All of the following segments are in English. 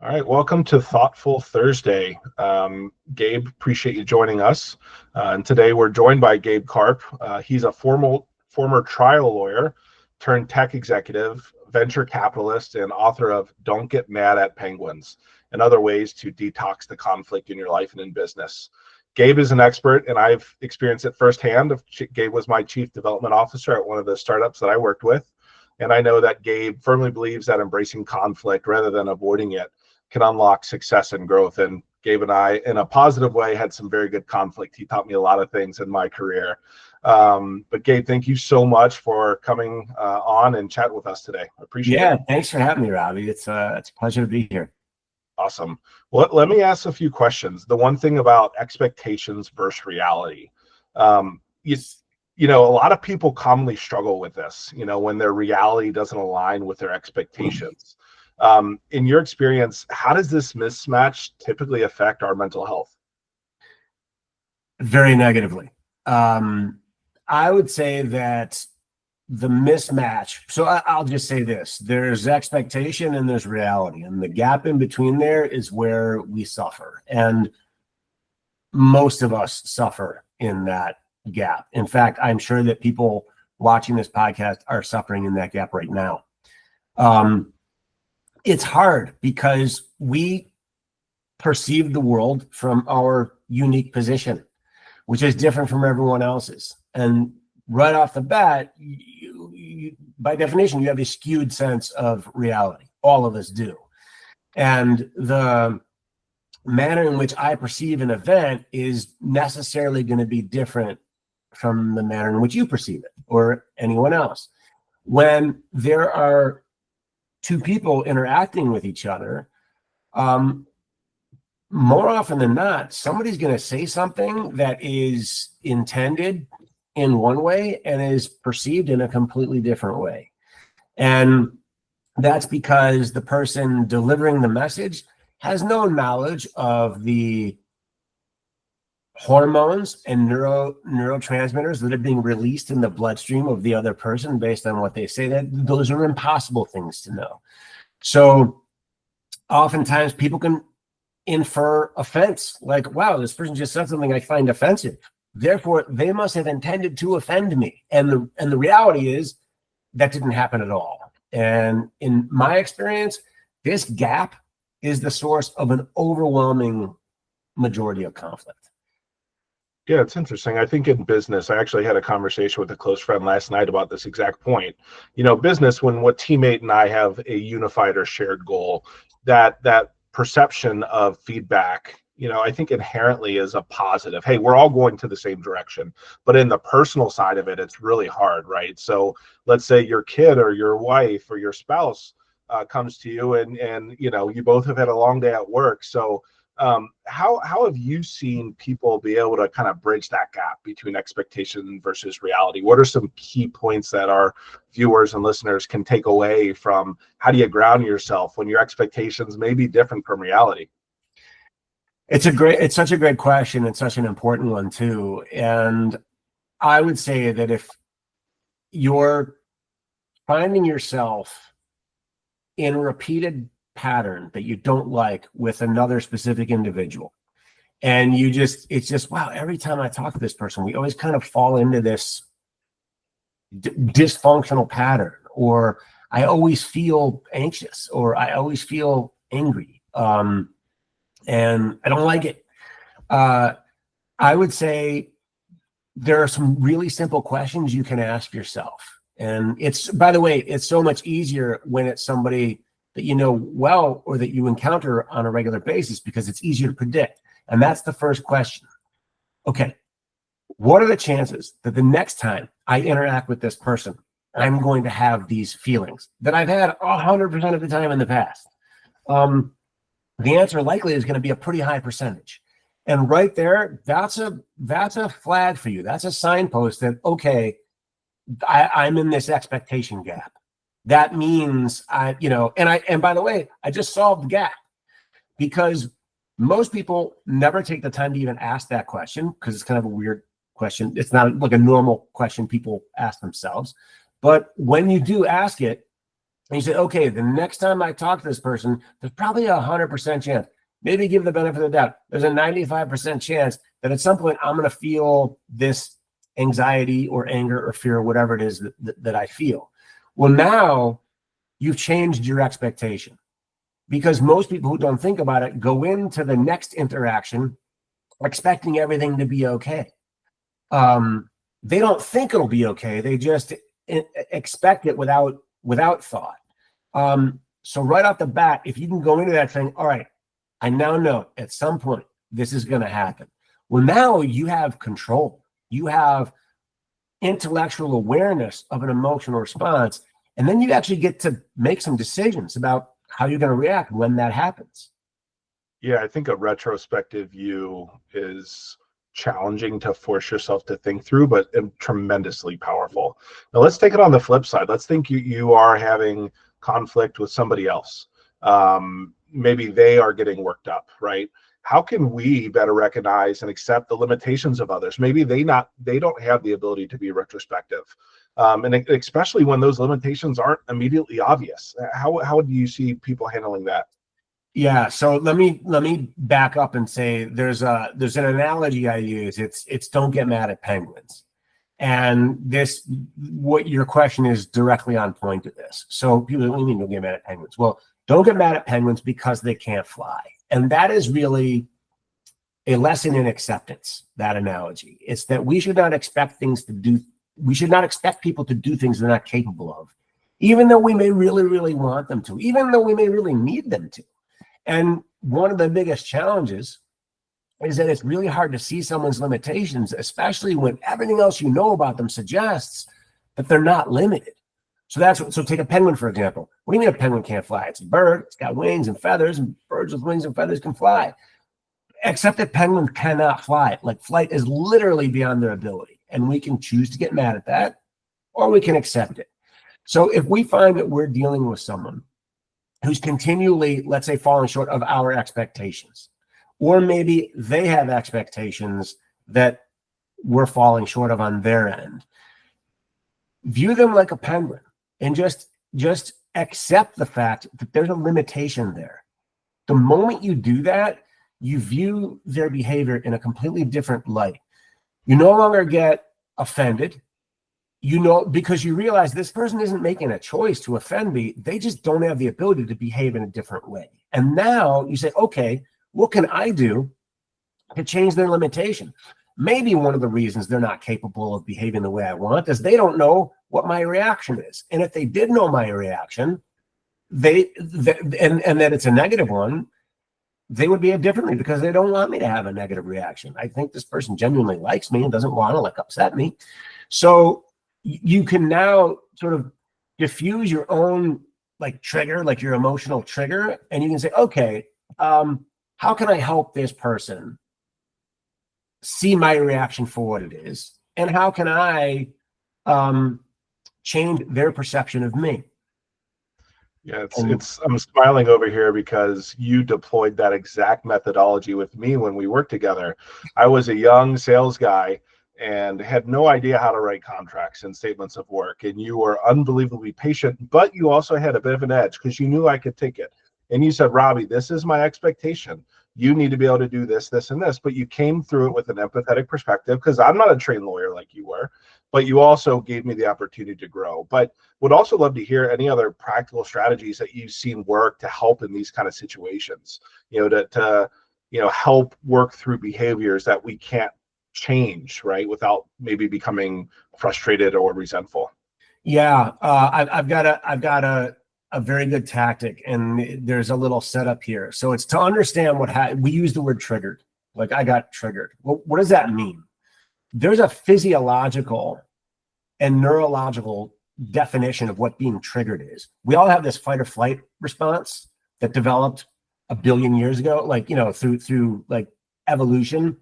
All right, welcome to Thoughtful Thursday. Gabe, appreciate you joining us. And today we're joined by Gabe Karp. He's a former trial lawyer turned tech executive, venture capitalist, and author of Don't Get Mad at Penguins and Other Ways to Detox the Conflict in Your Life and in Business. Gabe is an expert, and I've experienced it firsthand. Gabe was my chief development officer at one of the startups that I worked with. And I know that Gabe firmly believes that embracing conflict rather than avoiding it can unlock success and growth. And Gabe and I, in a positive way, had some very good conflict. He taught me a lot of things in my career. But Gabe, thank you so much for coming on and chat with us today. I appreciate it. Yeah, thanks for having me, Robbie. It's a pleasure to be here. Awesome. Well, let me ask a few questions. The one thing about expectations versus reality. You know, a lot of people commonly struggle with this, when their reality doesn't align with their expectations. In your experience, how does this mismatch typically affect our mental health? Very negatively. I would say that the mismatch, so I'll just say this, there's expectation and there's reality, and the gap in between there is where we suffer. And most of us suffer in that gap. In fact, I'm sure that people watching this podcast are suffering in that gap right now. It's hard because we perceive the world from our unique position, which is different from everyone else's. And right off the bat, by definition, you have a skewed sense of reality. All of us do. And the manner in which I perceive an event is necessarily going to be different from the manner in which you perceive it or anyone else. When there are two people interacting with each other, more often than not, somebody's going to say something that is intended in one way and is perceived in a completely different way. And that's because the person delivering the message has no knowledge of the hormones and neurotransmitters that are being released in the bloodstream of the other person based on what they say. That those are impossible things to know. So oftentimes people can infer offense, like, wow, this person just said something I find offensive, therefore they must have intended to offend me. And the reality is that didn't happen at all. And in my experience, this gap is the source of an overwhelming majority of conflict. Yeah, it's interesting. I think in business, I actually had a conversation with a close friend last night about this exact point. Business, when what teammate and I have a unified or shared goal, that perception of feedback, I think inherently is a positive. Hey, we're all going to the same direction. But in the personal side of it, it's really hard, right? So let's say your kid or your wife or your spouse comes to you and you both have had a long day at work. So how have you seen people be able to kind of bridge that gap between expectation versus reality? What are some key points that our viewers and listeners can take away from how do you ground yourself when your expectations may be different from reality? It's such a great question and such an important one too. And I would say that if you're finding yourself in a repeated pattern that you don't like with another specific individual, and it's just, wow, every time I talk to this person, we always kind of fall into this dysfunctional pattern, or I always feel anxious, or I always feel angry, and I don't like it. I would say there are some really simple questions you can ask yourself. And by the way, it's so much easier when it's somebody that you know well or that you encounter on a regular basis, because it's easier to predict. And that's the first question. Okay, what are the chances that the next time I interact with this person, I'm going to have these feelings that I've had 100% of the time in the past? The answer likely is going to be a pretty high percentage. And right there, that's a flag for you. That's a signpost that, okay, I'm in this expectation gap. That means and by the way, I just solved the gap, because most people never take the time to even ask that question, because it's kind of a weird question. It's not like a normal question people ask themselves. But when you do ask it, And you say, okay, the next time I talk to this person, there's probably 100% chance. Maybe give the benefit of the doubt. There's a 95% chance that at some point I'm going to feel this anxiety or anger or fear or whatever it is that I feel. Well, now you've changed your expectation, because most people who don't think about it go into the next interaction expecting everything to be okay. They don't think it'll be okay. They just expect it without thought. So right off the bat, if you can go into that saying, all right, I now know at some point this is going to happen. Well, now you have control. You have intellectual awareness of an emotional response. And then you actually get to make some decisions about how you're going to react when that happens. Yeah, I think a retrospective view is challenging to force yourself to think through, but tremendously powerful. Now let's take it on the flip side. Let's think you are having conflict with somebody else. Maybe they are getting worked up, right? How can we better recognize and accept the limitations of others? Maybe they don't have the ability to be retrospective. And especially when those limitations aren't immediately obvious. How do you see people handling that? Yeah, so let me back up and say there's an analogy I use. It's don't get mad at penguins. And what your question is directly on point to this. So people, what do you mean don't get mad at penguins? Well, don't get mad at penguins because they can't fly. And that is really a lesson in acceptance, that analogy. It's that we should not expect people to do things they're not capable of, even though we may really, really want them to, even though we may really need them to. And one of the biggest challenges is that it's really hard to see someone's limitations, especially when everything else you know about them suggests that they're not limited. So take a penguin, for example. What do you mean a penguin can't fly? It's a bird. It's got wings and feathers, and birds with wings and feathers can fly. Except that penguins cannot fly. Like, flight is literally beyond their ability. And we can choose to get mad at that, or we can accept it. So if we find that we're dealing with someone who's continually, let's say, falling short of our expectations, or maybe they have expectations that we're falling short of on their end, view them like a penguin and just accept the fact that there's a limitation there. The moment you do that, you view their behavior in a completely different light. You no longer get offended, because you realize this person isn't making a choice to offend me. They just don't have the ability to behave in a different way. And now you say, okay, what can I do to change their limitation? Maybe one of the reasons they're not capable of behaving the way I want is they don't know what my reaction is. And if they did know my reaction, and that it's a negative one, they would behave differently because they don't want me to have a negative reaction. I think this person genuinely likes me and doesn't want to upset me. So you can now sort of diffuse your own trigger, like your emotional trigger, and you can say, okay, how can I help this person see my reaction for what it is? And how can I change their perception of me? Yeah, I'm smiling over here because you deployed that exact methodology with me when we worked together. I was a young sales guy and had no idea how to write contracts and statements of work. And you were unbelievably patient, but you also had a bit of an edge because you knew I could take it. And you said, Robbie, this is my expectation. You need to be able to do this, this, and this. But you came through it with an empathetic perspective because I'm not a trained lawyer like you were, but you also gave me the opportunity to grow. But would also love to hear any other practical strategies that you've seen work to help in these kind of situations, to help work through behaviors that we can't change, right, without maybe becoming frustrated or resentful. Yeah, I've got a very good tactic, and there's a little setup here. So it's to understand we use the word triggered. Like, I got triggered. Well, what does that mean? There's a physiological and neurological definition of what being triggered is. We all have this fight or flight response that developed a billion years ago, through evolution,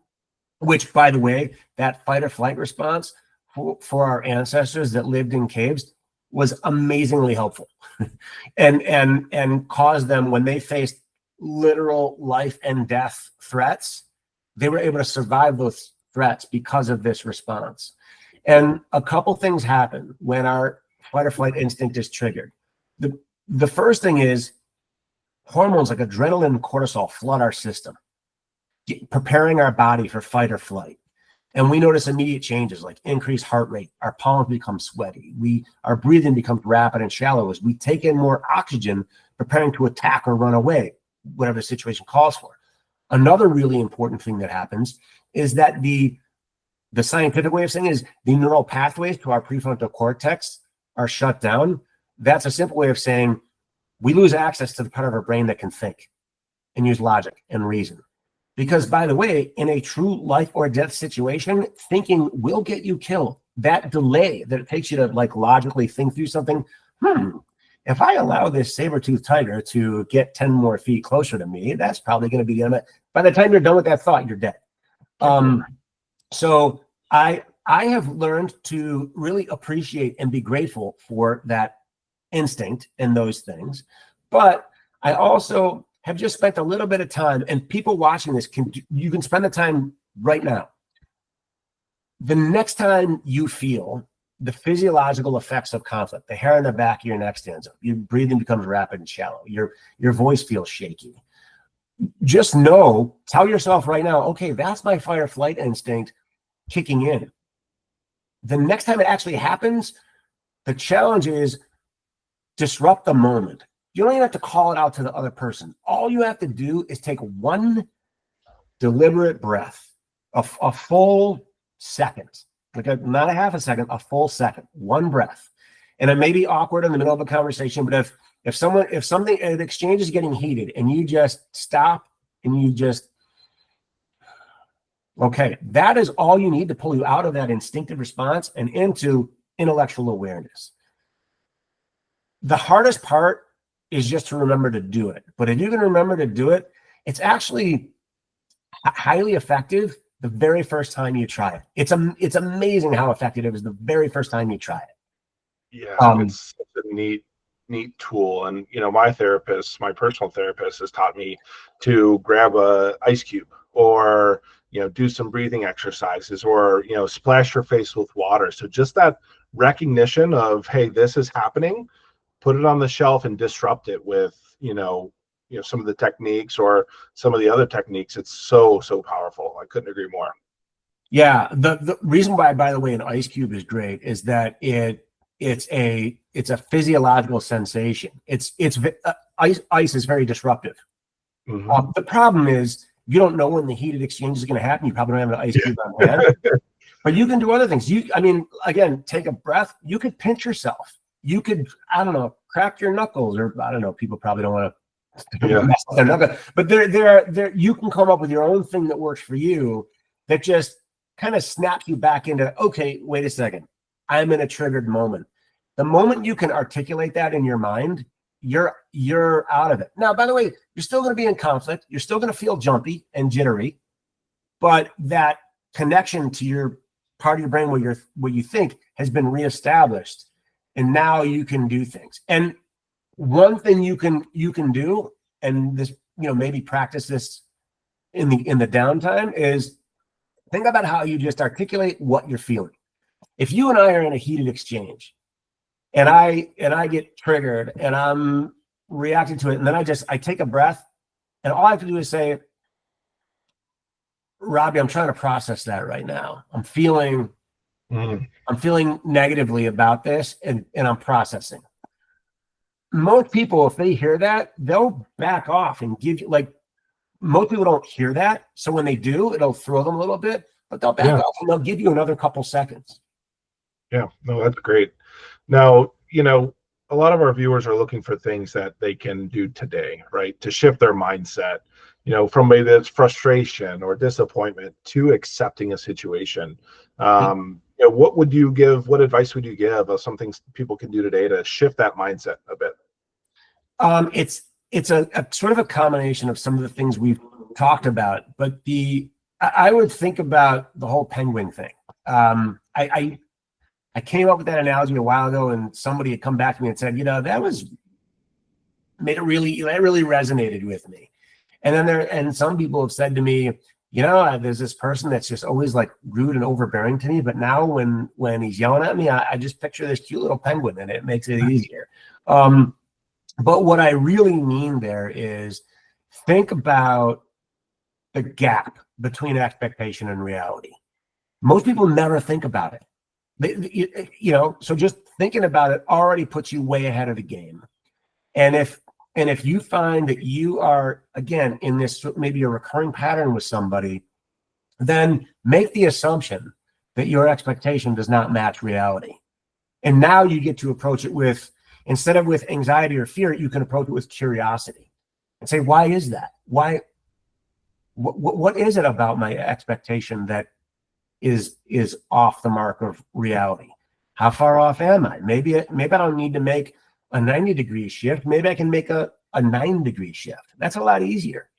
which, by the way, that fight or flight response for our ancestors that lived in caves was amazingly helpful and caused them, when they faced literal life and death threats, they were able to survive those threats because of this response. And a couple things happen when our fight or flight instinct is triggered. the first thing is hormones like adrenaline and cortisol flood our system, preparing our body for fight or flight. And we notice immediate changes like increased heart rate, our palms become sweaty, our breathing becomes rapid and shallow as we take in more oxygen, preparing to attack or run away, whatever the situation calls for. Another really important thing that happens is that the scientific way of saying is the neural pathways to our prefrontal cortex are shut down. That's a simple way of saying we lose access to the part of our brain that can think and use logic and reason. Because, by the way, in a true life or death situation, thinking will get you killed. That delay that it takes you to like logically think through something, if I allow this saber-toothed tiger to get 10 more feet closer to me, that's probably going to be the end. By the time you're done with that thought, you're dead. So I have learned to really appreciate and be grateful for that instinct and those things. But I also have just spent a little bit of time, and people watching this, you can spend the time right now. The next time you feel the physiological effects of conflict, the hair on the back of your neck stands up, your breathing becomes rapid and shallow, your voice feels shaky, just tell yourself right now, okay, that's my fight or flight instinct kicking in. The next time it actually happens, the challenge is disrupt the moment. You don't even have to call it out to the other person. All you have to do is take one deliberate breath, a full second, not a half a second, a full second, one breath. And it may be awkward in the middle of a conversation, but if an exchange is getting heated and you just stop and you just, okay, that is all you need to pull you out of that instinctive response and into intellectual awareness. The hardest part is just to remember to do it. But if you can remember to do it, it's actually highly effective the very first time you try it. It's amazing how effective it is the very first time you try it. Yeah, it's such a neat tool. And, my personal therapist has taught me to grab a ice cube or, do some breathing exercises or, splash your face with water. So just that recognition of, hey, this is happening, put it on the shelf and disrupt it with, some of the techniques or some of the other techniques. It's so powerful. I couldn't agree more. Yeah. The reason why, by the way, an ice cube is great is that it's a physiological sensation. Ice is very disruptive. Mm-hmm. The problem is you don't know when the heated exchange is going to happen. You probably don't have an ice cube on hand, but you can do other things. Again, take a breath. You could pinch yourself. You could, crack your knuckles, or people probably don't want to mess with their knuckles. But there, you can come up with your own thing that works for you that just kind of snaps you back into, okay, wait a second, I'm in a triggered moment. The moment you can articulate that in your mind, you're out of it. Now, by the way, you're still going to be in conflict. You're still going to feel jumpy and jittery, but that connection to your part of your brain where you think has been reestablished. And now you can do things. And one thing you can do, and this, maybe practice this in the downtime, is think about how you just articulate what you're feeling. If you and I are in a heated exchange and I get triggered and I'm reacting to it, and then I take a breath, and all I have to do is say, Robbie, I'm trying to process that right now. I'm feeling negatively about this, and I'm processing. Most people, if they hear that, they'll back off and give you, most people don't hear that. So when they do, it'll throw them a little bit, but they'll back off and they'll give you another couple seconds. Yeah, no, that's great. Now, a lot of our viewers are looking for things that they can do today, right? To shift their mindset, from maybe that's frustration or disappointment to accepting a situation. What advice would you give of some things people can do today to shift that mindset a bit? It's a sort of a combination of some of the things we've talked about, but I would think about the whole penguin thing. I came up with that analogy a while ago, and somebody had come back to me and said, that really resonated with me. And then some people have said to me, there's this person that's just always rude and overbearing to me, but now when he's yelling at me, I just picture this cute little penguin, and it makes it easier. But what I really mean there is think about the gap between expectation and reality. Most people never think about it. So just thinking about it already puts you way ahead of the game. And if you find that you are, again, in this maybe a recurring pattern with somebody, then make the assumption that your expectation does not match reality. And now you get to approach it with, instead of with anxiety or fear, you can approach it with curiosity and say, why is that? Why? What is it about my expectation that is off the mark of reality? How far off am I? Maybe I don't need to make a 90-degree shift. Maybe I can make a 9-degree shift. That's a lot easier.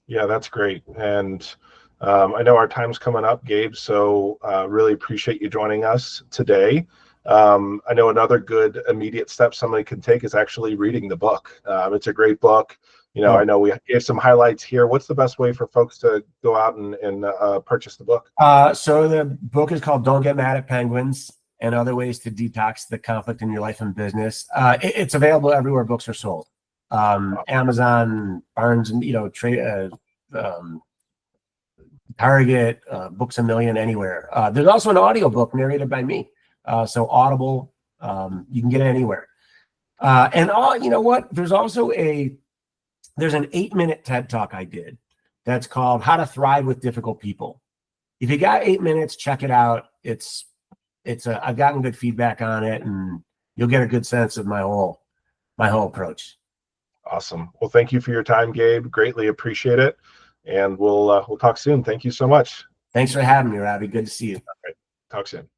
Yeah, that's great. And I know our time's coming up, Gabe, so really appreciate you joining us today. I know another good immediate step somebody can take is actually reading the book. It's a great book. I know we gave some highlights here. What's the best way for folks to go out and purchase the book? So the book is called Don't Get Mad at Penguins and Other Ways to Detox the Conflict in Your Life and Business. It's available everywhere books are sold. Amazon, Barnes, and Target, Books A Million, anywhere. There's also an audiobook narrated by me. So Audible, you can get it anywhere. There's also there's an 8-minute TED Talk I did that's called How to Thrive with Difficult People. If you got 8 minutes, check it out. I've gotten good feedback on it, and you'll get a good sense of my whole approach. Awesome. Well, thank you for your time, Gabe. Greatly appreciate it. And we'll talk soon. Thank you so much. Thanks for having me, Robbie. Good to see you. All right. Talk soon.